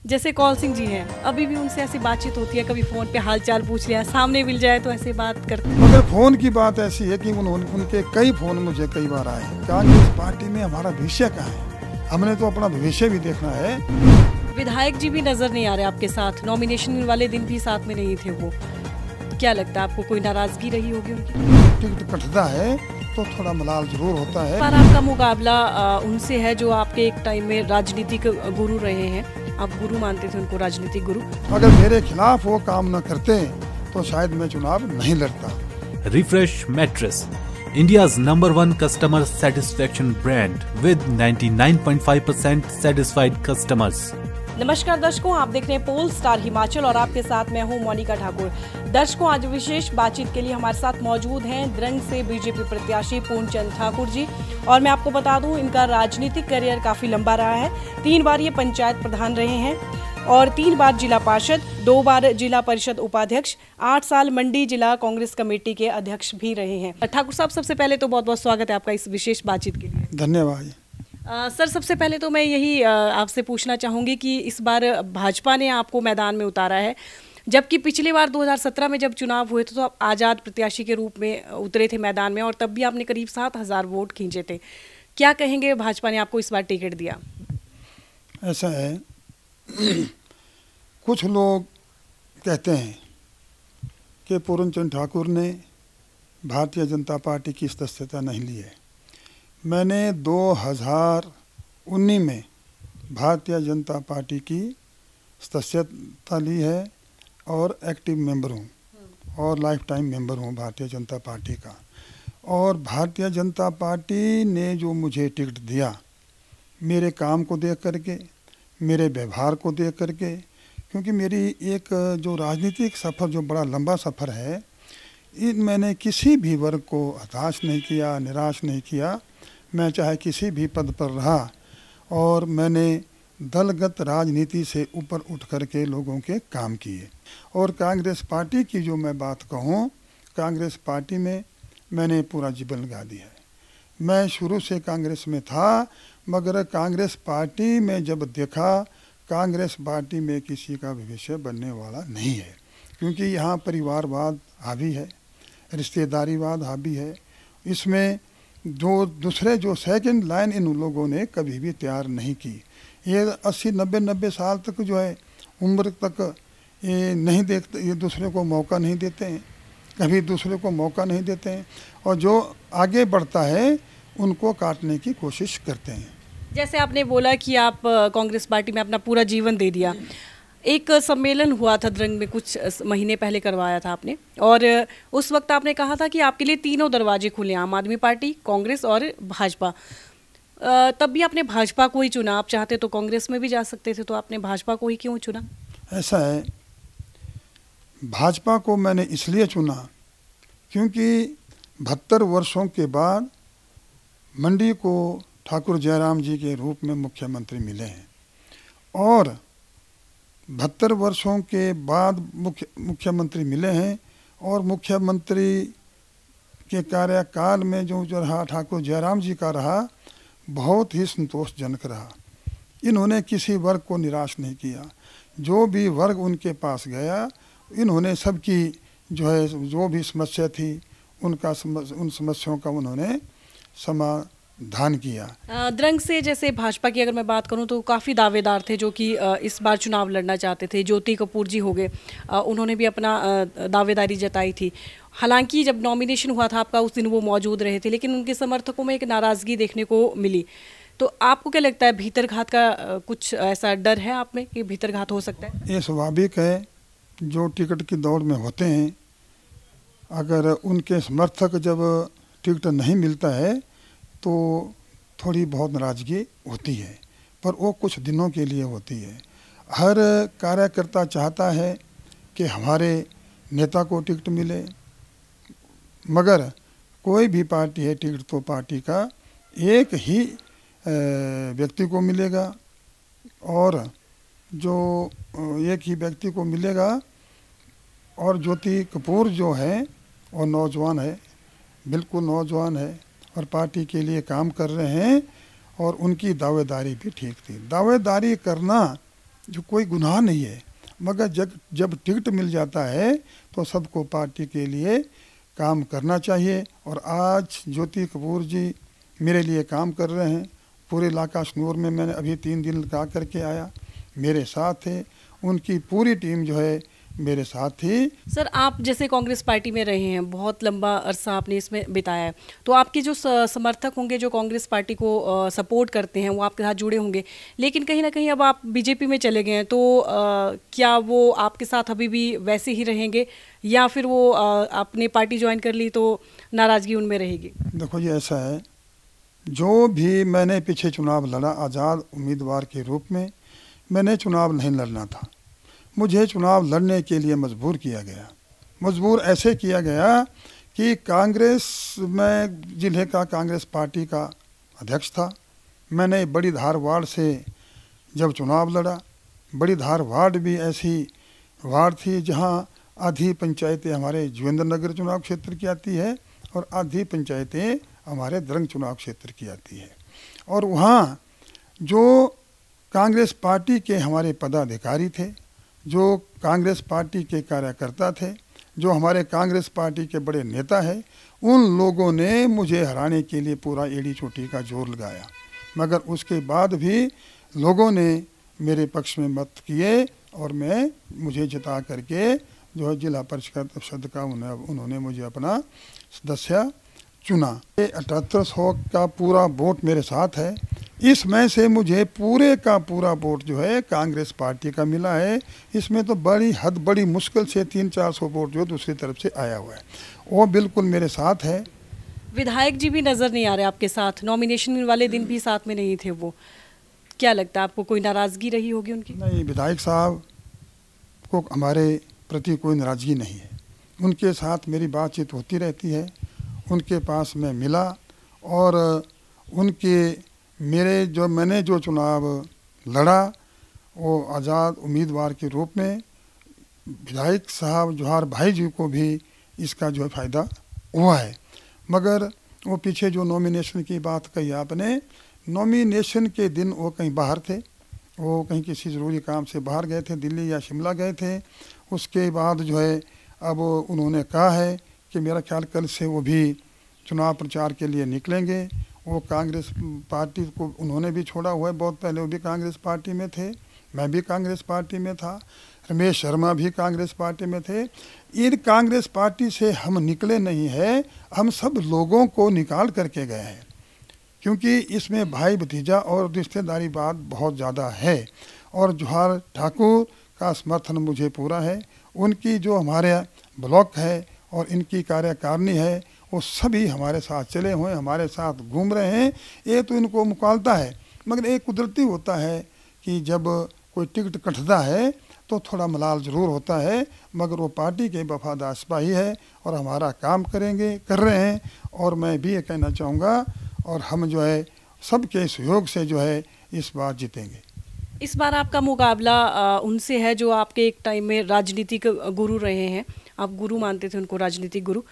जैसे कौल सिंह जी हैं, अभी भी उनसे ऐसी बातचीत होती है, कभी फ़ोन पे हालचाल पूछ लिया, सामने मिल जाए तो ऐसे बात करते हैं। मगर फ़ोन की बात ऐसी है कि उनके कई फ़ोन मुझे कई बार आए। कांग्रेस पार्टी में हमारा भविष्य क्या है, हमने तो अपना भविष्य भी देखना है। विधायक जी भी नज़र नहीं आ रहे आपके साथ, नॉमिनेशन वाले दिन भी साथ में नहीं थे वो। क्या लगता है आपको, कोई नाराज़गी रही होगी उनकी? टिकट कटता है तो थोड़ा मलाल जरूर होता है। पर आपका मुकाबला उनसे है जो आपके एक टाइम में राजनीतिक गुरु रहे हैं, आप गुरु मानते थे उनको, राजनीतिक गुरु। अगर मेरे खिलाफ वो काम न करते तो शायद मैं चुनाव नहीं लड़ता। Refresh mattress, India's #1 customer satisfaction brand with 99.5% satisfied customers. नमस्कार दर्शकों, आप देख रहे हैं पोल स्टार हिमाचल और आपके साथ मैं हूं मोनिका ठाकुर। दर्शकों, आज विशेष बातचीत के लिए हमारे साथ मौजूद हैं द्रंग से बीजेपी प्रत्याशी पूर्णचंद ठाकुर जी। और मैं आपको बता दूं, इनका राजनीतिक करियर काफ़ी लंबा रहा है। 3 बार ये पंचायत प्रधान रहे हैं और 3 बार जिला पार्षद, 2 बार जिला परिषद उपाध्यक्ष, 8 साल मंडी जिला कांग्रेस कमेटी के अध्यक्ष भी रहे हैं। ठाकुर साहब, सबसे पहले तो बहुत बहुत स्वागत है आपका इस विशेष बातचीत के लिए। धन्यवाद। सर, सबसे पहले तो मैं यही आपसे पूछना चाहूँगी कि इस बार भाजपा ने आपको मैदान में उतारा है, जबकि पिछली बार 2017 में जब चुनाव हुए थे तो आप आज़ाद प्रत्याशी के रूप में उतरे थे मैदान में और तब भी आपने करीब 7,000 वोट खींचे थे। क्या कहेंगे, भाजपा ने आपको इस बार टिकट दिया? ऐसा है, कुछ लोग कहते हैं कि पूर्णचंद ठाकुर ने भारतीय जनता पार्टी की सदस्यता नहीं ली है। मैंने 2019 में भारतीय जनता पार्टी की सदस्यता ली है और एक्टिव मेंबर हूँ और लाइफ टाइम मेंबर हूँ भारतीय जनता पार्टी का। और भारतीय जनता पार्टी ने जो मुझे टिकट दिया, मेरे काम को देख करके, मेरे व्यवहार को देख करके, क्योंकि मेरी एक जो राजनीतिक सफ़र जो बड़ा लंबा सफ़र है, मैंने किसी भी वर्ग को हताश नहीं किया, निराश नहीं किया। मैं चाहे किसी भी पद पर रहा और मैंने दलगत राजनीति से ऊपर उठ करके लोगों के काम किए। और कांग्रेस पार्टी की जो मैं बात कहूँ, कांग्रेस पार्टी में मैंने पूरा जीवन लगा दिया है। मैं शुरू से कांग्रेस में था, मगर कांग्रेस पार्टी में जब देखा, कांग्रेस पार्टी में किसी का भविष्य बनने वाला नहीं है, क्योंकि यहाँ परिवारवाद हावी है, रिश्तेदारीवाद हावी है। इसमें जो सेकंड लाइन इन लोगों ने कभी भी तैयार नहीं की। ये 80-90 साल तक जो है उम्र तक ये नहीं देखते, ये दूसरे को मौका नहीं देते हैं, कभी दूसरे को मौका नहीं देते हैं, और जो आगे बढ़ता है उनको काटने की कोशिश करते हैं। जैसे आपने बोला कि आप कांग्रेस पार्टी में अपना पूरा जीवन दे दिया। एक सम्मेलन हुआ था द्रंग में, कुछ महीने पहले करवाया था आपने, और उस वक्त आपने कहा था कि आपके लिए तीनों दरवाजे खुले, आम आदमी पार्टी, कांग्रेस और भाजपा। तब भी आपने भाजपा को ही चुना। आप चाहते तो कांग्रेस में भी जा सकते थे, तो आपने भाजपा को ही क्यों चुना? ऐसा है, भाजपा को मैंने इसलिए चुना क्योंकि 72 वर्षों के बाद मंडी को ठाकुर जयराम जी के रूप में मुख्यमंत्री मिले हैं, और 72 वर्षों के बाद मुख्यमंत्री मिले हैं, और मुख्यमंत्री के कार्यकाल में जो रहा ठाकुर जयराम जी का रहा, बहुत ही संतोषजनक रहा। इन्होंने किसी वर्ग को निराश नहीं किया। जो भी वर्ग उनके पास गया, इन्होंने सबकी जो है जो भी समस्या थी उन समस्याओं का उन्होंने समाधान किया। द्रंग से जैसे भाजपा की अगर मैं बात करूं तो काफ़ी दावेदार थे जो कि इस बार चुनाव लड़ना चाहते थे। ज्योति कपूर जी हो गए, उन्होंने भी अपना दावेदारी जताई थी। हालांकि जब नॉमिनेशन हुआ था आपका, उस दिन वो मौजूद रहे थे, लेकिन उनके समर्थकों में एक नाराज़गी देखने को मिली। तो आपको क्या लगता है, भीतरघात का कुछ ऐसा डर है आप में कि भीतरघात हो सकता है? ये स्वाभाविक है, जो टिकट की दौड़ में होते हैं, अगर उनके समर्थक जब टिकट नहीं मिलता है तो थोड़ी बहुत नाराज़गी होती है, पर वो कुछ दिनों के लिए होती है। हर कार्यकर्ता चाहता है कि हमारे नेता को टिकट मिले, मगर कोई भी पार्टी है, टिकट तो पार्टी का एक ही व्यक्ति को मिलेगा, और जो एक ही व्यक्ति को मिलेगा। और ज्योति कपूर जो है वो नौजवान है, बिल्कुल नौजवान है, और पार्टी के लिए काम कर रहे हैं, और उनकी दावेदारी भी ठीक थी। दावेदारी करना जो कोई गुनाह नहीं है, मगर जब टिकट मिल जाता है तो सबको पार्टी के लिए काम करना चाहिए। और आज ज्योति कपूर जी मेरे लिए काम कर रहे हैं। पूरे इलाका शनूर में मैंने अभी 3 दिन लगा करके आया, मेरे साथ थे, उनकी पूरी टीम जो है मेरे साथ थी। सर, आप जैसे कांग्रेस पार्टी में रहे हैं, बहुत लंबा अरसा आपने इसमें बिताया है, तो आपके जो समर्थक होंगे जो कांग्रेस पार्टी को सपोर्ट करते हैं वो आपके साथ जुड़े होंगे, लेकिन कहीं ना कहीं अब आप बीजेपी में चले गए हैं, तो क्या वो आपके साथ अभी भी वैसे ही रहेंगे या फिर वो आपने पार्टी ज्वाइन कर ली तो नाराज़गी उनमें रहेगी? देखो जी, ऐसा है, जो भी मैंने पीछे चुनाव लड़ा आज़ाद उम्मीदवार के रूप में, मैंने चुनाव नहीं लड़ना था, मुझे चुनाव लड़ने के लिए मजबूर किया गया। मजबूर ऐसे किया गया कि कांग्रेस में, जिले का कांग्रेस पार्टी का अध्यक्ष था, मैंने बड़ी धार वार्ड से जब चुनाव लड़ा, बड़ी धार वार्ड भी ऐसी वार्ड थी जहां आधी पंचायतें हमारे जोगिंद्र नगर चुनाव क्षेत्र की आती है और आधी पंचायतें हमारे द्रंग चुनाव क्षेत्र की आती है। और वहाँ जो कांग्रेस पार्टी के हमारे पदाधिकारी थे, जो कांग्रेस पार्टी के कार्यकर्ता थे, जो हमारे कांग्रेस पार्टी के बड़े नेता हैं, उन लोगों ने मुझे हराने के लिए पूरा एड़ी चोटी का जोर लगाया, मगर उसके बाद भी लोगों ने मेरे पक्ष में मत किए और मुझे जिता करके जो है जिला परिषद का उन्होंने मुझे अपना सदस्य चुना। 7800 का पूरा वोट मेरे साथ है, इसमें से मुझे पूरे का पूरा वोट जो है कांग्रेस पार्टी का मिला है। इसमें तो बड़ी मुश्किल से 300-400 वोट जो दूसरी तरफ से आया हुआ है, वो बिल्कुल मेरे साथ है। विधायक जी भी नज़र नहीं आ रहे आपके साथ, नॉमिनेशन वाले दिन भी साथ में नहीं थे वो, क्या लगता है आपको कोई नाराज़गी रही होगी उनकी? नहीं, विधायक साहब को हमारे प्रति कोई नाराज़गी नहीं है, उनके साथ मेरी बातचीत होती रहती है, उनके पास मैं मिला और मैंने जो चुनाव लड़ा वो आज़ाद उम्मीदवार के रूप में, विधायक साहब जोहार भाई जी को भी इसका जो है फ़ायदा हुआ है। मगर वो पीछे जो नॉमिनेशन की बात कही आपने, नॉमिनेशन के दिन वो कहीं बाहर थे, वो कहीं किसी ज़रूरी काम से बाहर गए थे, दिल्ली या शिमला गए थे। उसके बाद जो है अब उन्होंने कहा है कि मेरा ख्याल कल से वो भी चुनाव प्रचार के लिए निकलेंगे। वो कांग्रेस पार्टी को उन्होंने भी छोड़ा हुआ है, बहुत पहले वो भी कांग्रेस पार्टी में थे, मैं भी कांग्रेस पार्टी में था, रमेश शर्मा भी कांग्रेस पार्टी में थे। इन कांग्रेस पार्टी से हम निकले नहीं हैं, हम सब लोगों को निकाल करके गए हैं, क्योंकि इसमें भाई भतीजा और रिश्तेदारी बात बहुत ज़्यादा है। और जोहार ठाकुर का समर्थन मुझे पूरा है, उनकी जो हमारे ब्लॉक है और इनकी कार्यकारिणी है वो सभी हमारे साथ चले हुए, हमारे साथ घूम रहे हैं। ये तो इनको मुकालता है, मगर एक कुदरती होता है कि जब कोई टिकट कटता है तो थोड़ा मलाल ज़रूर होता है, मगर वो पार्टी के वफादार सिपाही है और हमारा काम कर रहे हैं। और मैं भी ये कहना चाहूँगा, और हम जो है सबके सहयोग से जो है इस बार जीतेंगे। इस बार आपका मुकाबला उनसे है जो आपके एक टाइम में राजनीतिक गुरु रहे हैं, आप गुरु मानते थे उनको, राजनीतिक गुरु,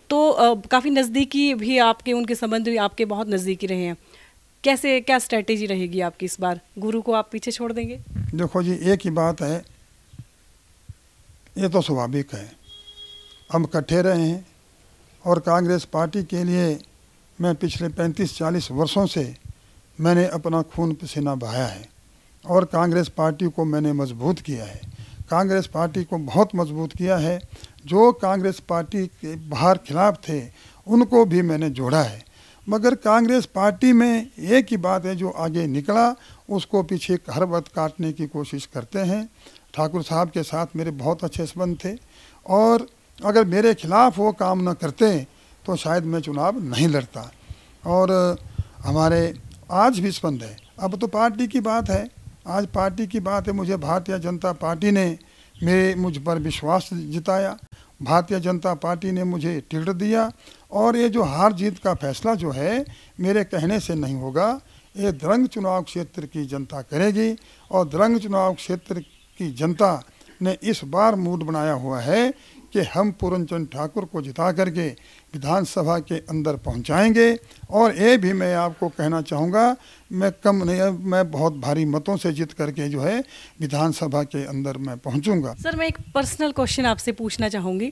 तो काफ़ी नज़दीकी भी आपके, उनके संबंध भी आपके बहुत नज़दीकी रहे हैं। कैसे, क्या स्ट्रेटेजी रहेगी आपकी इस बार? गुरु को आप पीछे छोड़ देंगे? देखो जी, एक ही बात है, ये तो स्वाभाविक है, हम इकट्ठे रहे हैं और कांग्रेस पार्टी के लिए मैं पिछले 35-40 वर्षों से मैंने अपना खून पसीना बहाया है और कांग्रेस पार्टी को मैंने मजबूत किया है, कांग्रेस पार्टी को बहुत मजबूत किया है। जो कांग्रेस पार्टी के बाहर खिलाफ थे उनको भी मैंने जोड़ा है, मगर कांग्रेस पार्टी में एक ही बात है, जो आगे निकला उसको पीछे हर वक्त काटने की कोशिश करते हैं। ठाकुर साहब के साथ मेरे बहुत अच्छे संबंध थे और अगर मेरे खिलाफ वो काम न करते तो शायद मैं चुनाव नहीं लड़ता। और हमारे आज भी संबंध है, अब तो पार्टी की बात है, आज पार्टी की बात है। मुझे भारतीय जनता पार्टी ने मुझ पर विश्वास जिताया, भारतीय जनता पार्टी ने मुझे टिकट दिया और ये जो हार जीत का फैसला जो है मेरे कहने से नहीं होगा, ये द्रंग चुनाव क्षेत्र की जनता करेगी। और द्रंग चुनाव क्षेत्र की जनता ने इस बार मूड बनाया हुआ है कि हम पूर्णचंद ठाकुर को जिता करके विधानसभा के अंदर पहुंचाएंगे। और ये भी मैं आपको कहना चाहूँगा, मैं कम नहीं, मैं बहुत भारी मतों से जीत करके जो है विधानसभा के अंदर मैं पहुंचूंगा। सर, मैं एक पर्सनल क्वेश्चन आपसे पूछना चाहूँगी।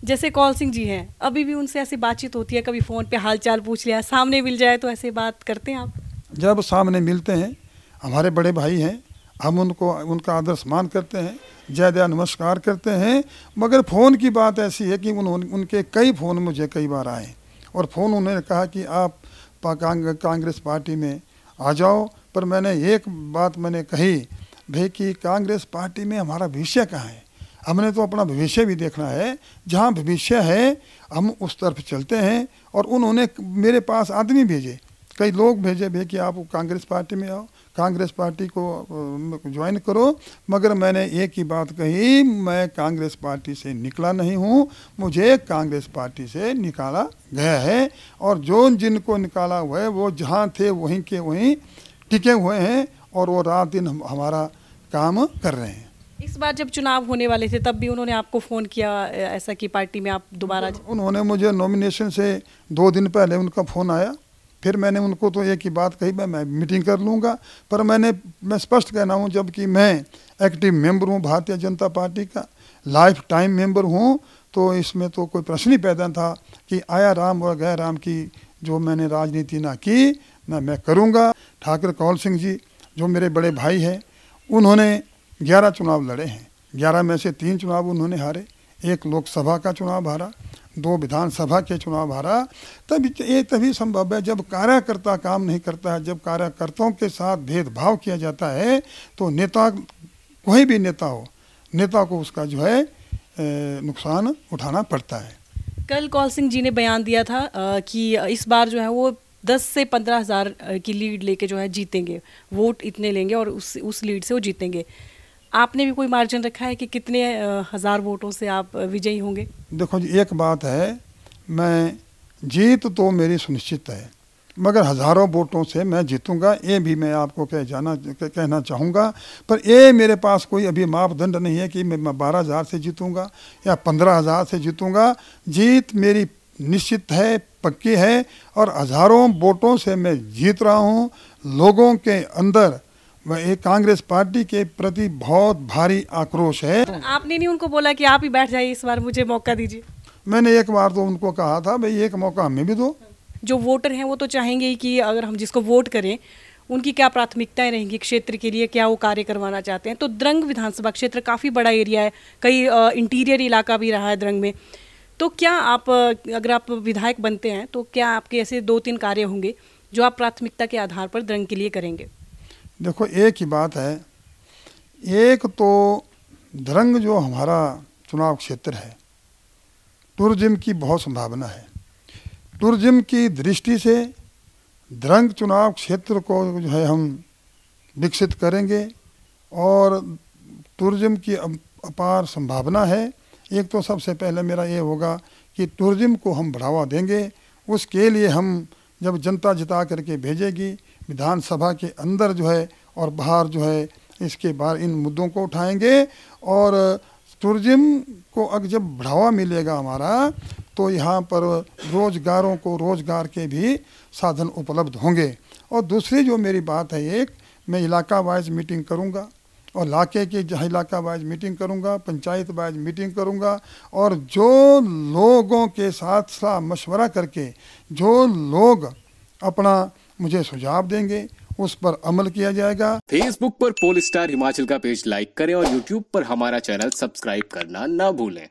जैसे कौल सिंह जी हैं, अभी भी उनसे ऐसी बातचीत होती है, कभी फ़ोन पे हालचाल पूछ लिया, सामने मिल जाए तो ऐसे बात करते हैं आप? जब सामने मिलते हैं, हमारे बड़े भाई हैं, हम उनको उनका आदर सम्मान करते हैं, जय जय नमस्कार करते हैं। मगर फ़ोन की बात ऐसी है कि उनके कई फ़ोन मुझे कई बार आए और फ़ोन उन्होंने कहा कि आप कांग्रेस पार्टी में आ जाओ। पर मैंने एक बात मैंने कही, भाई कि कांग्रेस पार्टी में हमारा भविष्य कहाँ है? हमने तो अपना भविष्य भी देखना है, जहाँ भविष्य है हम उस तरफ चलते हैं। और उन्होंने मेरे पास आदमी भेजे, कई लोग भेजे भाई कि आप कांग्रेस पार्टी में आओ, कांग्रेस पार्टी को ज्वाइन करो। मगर मैंने एक ही बात कही, मैं कांग्रेस पार्टी से निकला नहीं हूँ, मुझे कांग्रेस पार्टी से निकाला गया है। और जो जिनको निकाला हुआ है वो जहाँ थे वहीं के वहीं टिके हुए हैं और वो रात दिन हमारा काम कर रहे हैं। इस बार जब चुनाव होने वाले थे तब भी उन्होंने आपको फ़ोन किया ऐसा कि पार्टी में आप दोबारा? उन्होंने मुझे नॉमिनेशन से 2 दिन पहले उनका फ़ोन आया। फिर मैंने उनको तो एक ही बात कही, मैं मीटिंग कर लूँगा। पर मैं स्पष्ट कहना हूँ, जबकि मैं एक्टिव मेंबर हूँ भारतीय जनता पार्टी का, लाइफ टाइम मेंबर हूँ, तो इसमें तो कोई प्रश्न ही पैदा था कि आया राम और गया राम की जो मैंने राजनीति ना की ना मैं करूँगा। ठाकुर कौल सिंह जी जो मेरे बड़े भाई हैं, उन्होंने 11 चुनाव लड़े हैं, 11 में से 3 चुनाव उन्होंने हारे, 1 लोकसभा का चुनाव हारा, 2 विधानसभा के चुनाव हारा। तभी संभव है जब कार्यकर्ता काम नहीं करता है, जब कार्यकर्ताओं के साथ भेदभाव किया जाता है, तो नेता, कोई भी नेता हो, नेता को उसका जो है नुकसान उठाना पड़ता है। कल कौल सिंह जी ने बयान दिया था कि इस बार जो है वो 10 से 15 हज़ार की लीड लेके जो है जीतेंगे, वोट इतने लेंगे और उस लीड से वो जीतेंगे। आपने भी कोई मार्जिन रखा है कि कितने हज़ार वोटों से आप विजयी होंगे? देखो जी, एक बात है, मैं जीत तो मेरी सुनिश्चित है, मगर हज़ारों वोटों से मैं जीतूंगा, ये भी मैं आपको कहना चाहूँगा। पर ये मेरे पास कोई अभी मापदंड नहीं है कि मैं 12,000 से जीतूंगा या 15,000 से जीतूंगा। जीत मेरी निश्चित है, पक्की है, और हज़ारों वोटों से मैं जीत रहा हूँ। लोगों के अंदर एक कांग्रेस पार्टी के प्रति बहुत भारी आक्रोश है। आपने नहीं उनको बोला कि आप ही बैठ जाइए, इस बार मुझे मौका दीजिए? मैंने एक बार तो उनको कहा था, भाई एक मौका हमें भी दो। जो वोटर हैं वो तो चाहेंगे ही कि अगर हम जिसको वोट करें उनकी क्या प्राथमिकताएं रहेंगी क्षेत्र के लिए, क्या वो कार्य करवाना चाहते हैं। तो द्रंग विधानसभा क्षेत्र काफ़ी बड़ा एरिया है, कई इंटीरियर इलाका भी रहा है द्रंग में। तो क्या आप अगर आप विधायक बनते हैं तो क्या आपके ऐसे 2-3 कार्य होंगे जो आप प्राथमिकता के आधार पर द्रंग के लिए करेंगे? देखो, एक ही बात है, एक तो द्रंग जो हमारा चुनाव क्षेत्र है, टूरिज्म की बहुत संभावना है। टूरिज्म की दृष्टि से द्रंग चुनाव क्षेत्र को जो है हम विकसित करेंगे और टूरिज्म की अपार संभावना है। एक तो सबसे पहले मेरा ये होगा कि टूरिज्म को हम बढ़ावा देंगे। उसके लिए हम जब जनता जिता करके भेजेगी विधानसभा के अंदर जो है और बाहर जो है, इसके बाहर इन मुद्दों को उठाएंगे। और टूरिज्म को अगर जब बढ़ावा मिलेगा हमारा, तो यहाँ पर रोजगारों को रोजगार के भी साधन उपलब्ध होंगे। और दूसरी जो मेरी बात है, एक मैं इलाका वाइज मीटिंग करूँगा और इलाके की इलाका वाइज मीटिंग करूँगा, पंचायत वाइज मीटिंग करूँगा, और जो लोगों के साथ सलाह मशवरा करके जो लोग अपना मुझे सुझाव देंगे उस पर अमल किया जाएगा। फेसबुक पर पोल स्टार हिमाचल का पेज लाइक करें और यूट्यूब पर हमारा चैनल सब्सक्राइब करना ना भूलें।